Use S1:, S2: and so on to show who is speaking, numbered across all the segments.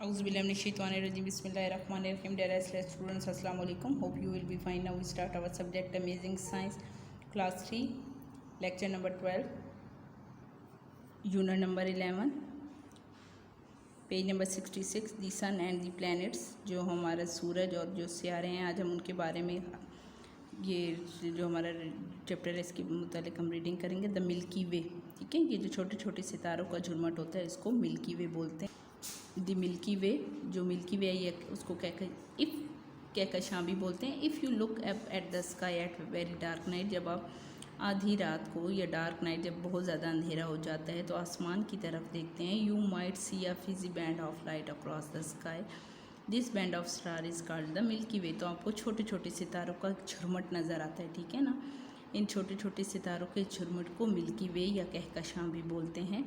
S1: Auzubillahiminash-shaytanir-rajim. Bismillahir-rahmanir-rahim. Dear students, Assalamu alaikum. Hope you will be fine. Now we start our subject Amazing Science, Class 3, Lecture number 12, Unit number 11, page number 66, the sun and the planets, जो हमारा सूरज और जो सितारे हैं। आज हम उनके बारे में ये जो हमारा चैप्टर है इसके मुतालिक हम रीडिंग करेंगे। द मिल्की वे, ठीक है। ये जो छोटे छोटे सितारों का झुरमट होता है इसको मिल्की वे बोलते हैं। द मिल्की वे, जो मिल्की वे है उसको कहकशां भी बोलते हैं। If you look up at the sky at very dark night, जब आप आधी रात को या डार्क नाइट जब बहुत ज़्यादा अंधेरा हो जाता है तो आसमान की तरफ देखते हैं। You might see a fizzy band of light across the sky, this band of star is called the Milky Way. तो आपको छोटे छोटे सितारों का झुरमट नज़र आता है, ठीक है ना। इन छोटे छोटे सितारों के झुरमट को मिल्की वे या कहकशां भी बोलते हैं।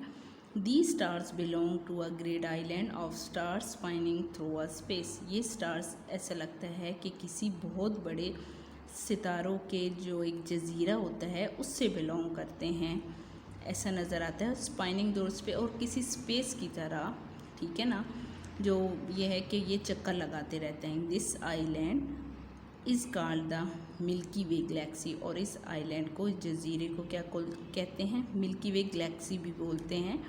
S1: The stars belong to a great island of stars spinning through a space. ये स्टार्स ऐसा लगता है कि किसी बहुत बड़े सितारों के जो एक जजीरा होता है उससे बिलोंग करते हैं, ऐसा नज़र आता है। स्पाइनिंग डोर्स पे और किसी स्पेस की तरह, ठीक है ना। जो ये है कि ये चक्कर लगाते रहते हैं। This island is called the Milky way Galaxy, और इस आइलैंड को, इस जजीरे को क्या कहते हैं? मिल्की वे गैलेक्सी भी बोलते हैं।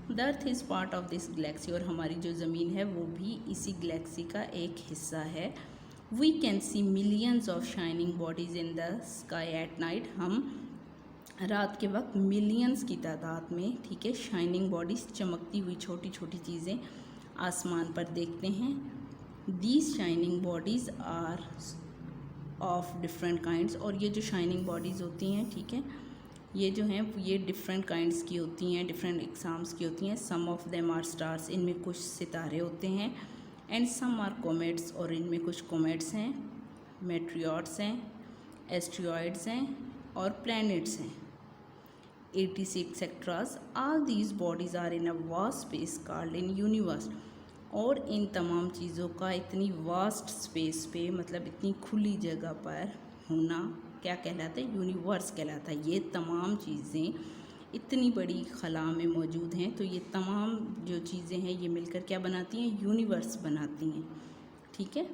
S1: The earth is part of this Galaxy, और हमारी जो ज़मीन है वो भी इसी गैलेक्सी का एक हिस्सा है। We can see millions of shining bodies in the sky at night. हम रात के वक्त मिलियंस की तादाद में, ठीक है, शाइनिंग बॉडीज़, चमकती हुई छोटी छोटी चीज़ें आसमान पर देखते हैं। These shining bodies are of different kinds, और ये जो शाइनिंग बॉडीज़ होती हैं, ठीक है, ये जो हैं ये डिफरेंट काइंड्स की होती हैं, डिफरेंट एग्जाम्स की होती हैं। सम ऑफ देम आर स्टार्स, इनमें कुछ सितारे होते हैं। एंड सम आर कोमेट्स, और इनमें कुछ कोमेट्स हैं, मेट्रियोट्स हैं, एस्ट्रॉइड्स हैं और प्लैनेट्स हैं, 86 extras. All these bodies are in a vast space called in universe, और इन तमाम चीज़ों का इतनी वास्ट स्पेस पे, मतलब इतनी खुली जगह पर होना क्या कहलाता है? यूनिवर्स कहलाता है। ये तमाम चीज़ें इतनी बड़ी खला में मौजूद हैं, तो ये तमाम जो चीज़ें हैं ये मिलकर क्या बनाती हैं? यूनिवर्स बनाती हैं, ठीक है।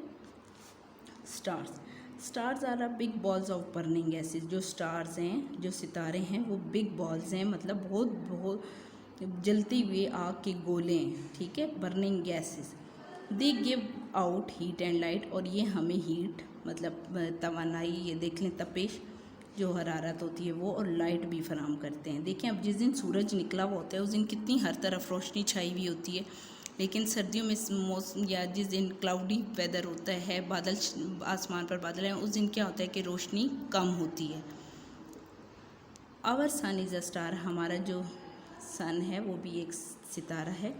S1: Stars are a big balls of burning gases. जो स्टार्स हैं, जो सितारे हैं, वो बिग बॉल्स हैं, मतलब बहुत बहुत जलती हुई आग के गोले हैं, ठीक है, burning gases. They give out heat and light, और ये हमें हीट, मतलब तवानाई, ये देख लें तपिश, जो हरारत होती है वो, और लाइट भी फराहम करते हैं। देखें, अब जिस दिन सूरज निकला हुआ होता है उस दिन कितनी हर तरफ रोशनी छाई हुई होती है, लेकिन सर्दियों में मौसम या जिस दिन क्लाउडी वेदर होता है, बादल, आसमान पर बादल हैं, उस दिन क्या होता है कि रोशनी कम होती है। Our sun is a star, हमारा जो सन है वो भी एक सितारा है।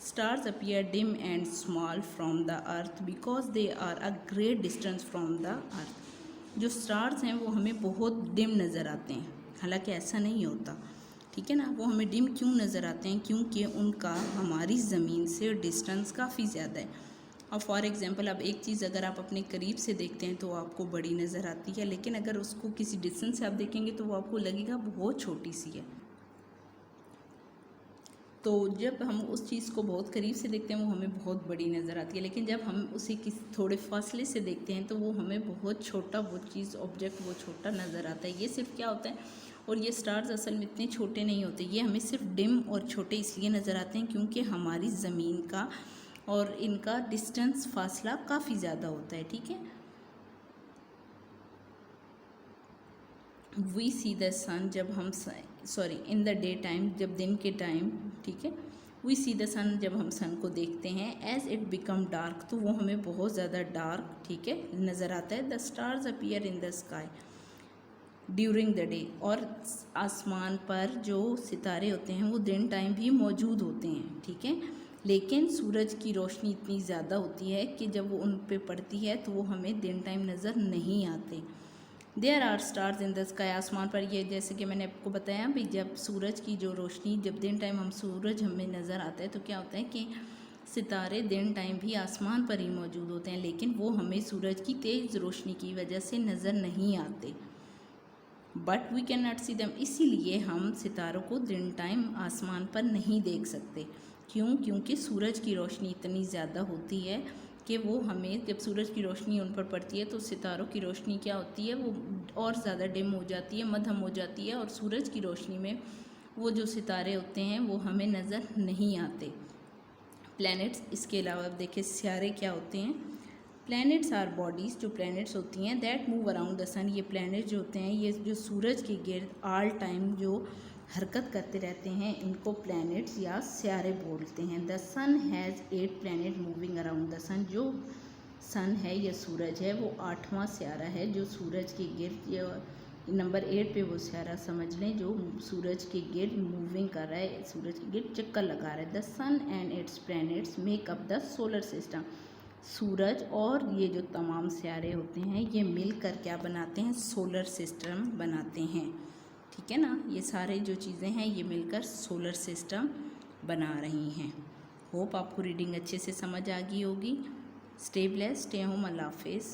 S1: Stars appear dim and small from the earth because they are a great distance from the earth. जो स्टार्स हैं वो हमें बहुत डिम नज़र आते हैं, हालांकि ऐसा नहीं होता, ठीक है ना। वो हमें डिम क्यों नज़र आते हैं? क्योंकि उनका हमारी ज़मीन से डिस्टेंस काफ़ी ज़्यादा है। और फॉर एग्ज़ाम्पल, अब एक चीज़ अगर आप अपने करीब से देखते हैं तो आपको बड़ी नज़र आती है, लेकिन अगर उसको किसी डिस्टेंस से आप देखेंगे तो वो आपको लगेगा बहुत छोटी सी है। तो जब हम उस चीज़ को बहुत करीब से देखते हैं वो हमें बहुत बड़ी नज़र आती है, लेकिन जब हम उसे किसी थोड़े फासले से देखते हैं तो वो हमें बहुत छोटा, वो चीज़, ऑब्जेक्ट वो छोटा नज़र आता है। ये सिर्फ क्या होता है, और ये स्टार्स असल में इतने छोटे नहीं होते, ये हमें सिर्फ डिम और छोटे इसलिए नज़र आते हैं क्योंकि हमारी ज़मीन का और इनका डिस्टेंस, फासला काफ़ी ज़्यादा होता है, ठीक है। वी सी द सन, जब हम इन द डे टाइम, जब दिन के टाइम, ठीक है। वी सी द सन, जब हम सन को देखते हैं। एज इट बिकम डार्क, तो वो हमें बहुत ज़्यादा डार्क, ठीक है, नज़र आता है। The stars appear in the sky during the day, और आसमान पर जो सितारे होते हैं वो दिन टाइम भी मौजूद होते हैं, ठीक है, लेकिन सूरज की रोशनी इतनी ज़्यादा होती है कि जब वो उन पे पड़ती है तो वो हमें दिन टाइम नज़र नहीं आते। There are stars in the sky, आसमान पर, ये जैसे कि मैंने आपको बताया भी, जब सूरज की जो रोशनी, जब दिन टाइम हम सूरज हमें नज़र आता है तो क्या होता है कि सितारे दिन टाइम भी आसमान पर ही मौजूद होते हैं, लेकिन वो हमें सूरज की तेज़ रोशनी की वजह से नज़र नहीं आते। But we can not see them, इसीलिए हम सितारों को दिन टाइम आसमान पर नहीं देख सकते। क्यों? क्योंकि सूरज की रोशनी इतनी ज़्यादा होती है कि वो हमें, जब सूरज की रोशनी उन पर पड़ती है तो सितारों की रोशनी क्या होती है, वो और ज़्यादा डिम हो जाती है, मध्यम हो जाती है, और सूरज की रोशनी में वो जो सितारे होते हैं वो हमें नज़र नहीं आते। प्लैनेट्स, इसके अलावा अब देखिए सितारे क्या होते हैं। प्लैनेट्स आर बॉडीज़, जो प्लैनेट्स होती हैं, दैट मूव अराउंड द सन। ये प्लैनेट्स जो होते हैं, ये जो सूरज के गिर्द ऑल टाइम जो हरकत करते रहते हैं, इनको प्लैनेट्स या सितारे बोलते हैं। The sun has 8 planet moving around the sun. जो सन है या सूरज है वो 8वां सितारा है जो सूरज के गिर्द, या नंबर 8 पे वो सितारा समझ लें जो सूरज के गिर्द मूविंग कर रहा है, सूरज के गिर्द चक्कर लगा रहा है। The sun and its planets make up the solar system. सूरज और ये जो तमाम सितारे होते हैं ये मिलकर क्या बनाते हैं, सोलर सिस्टम बनाते हैं। ठीक है ना, ये सारे जो चीज़ें हैं ये मिलकर सोलर सिस्टम बना रही हैं। होप आपको रीडिंग अच्छे से समझ आ गई होगी। स्टे ब्लेस्ड, स्टे होम, अल्लाह हाफिज़।